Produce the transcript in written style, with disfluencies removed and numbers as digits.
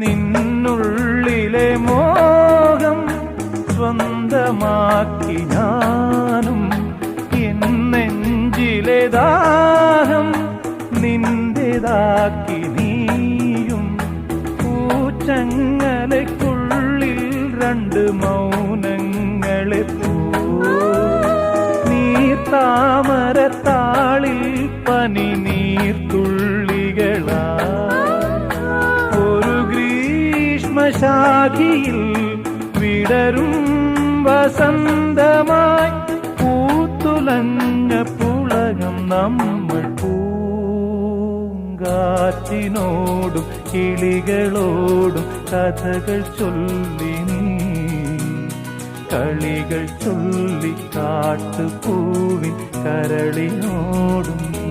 നിന്നുള്ളിലെ മോഹം സ്വന്തമാക്കി ഞാനും, എൻ നെഞ്ചിലെ ദാഹം നിന്റേതാക്കി നീയും. പൂച്ചങ്ങലയ്ക്കുള്ളിൽ രണ്ട് മൗനങ്ങളെ നീർത്താമരത്താളിൽ പനി നീർത്തുള്ളികളാ. ഒരു ഗ്രീഷ്മശാഖിയിൽ വിടരും വസന്തമായി പൂത്തുലഞ്ഞ പുളകം നമ്മൾ. പൂങ്കാറ്റിനോടും കിളികളോടും കഥകൾ ചൊല്ലി നീ, കളികൾ ചൊല്ലി കാട്ടുപൂവിൻ കരളിനോടും നീ.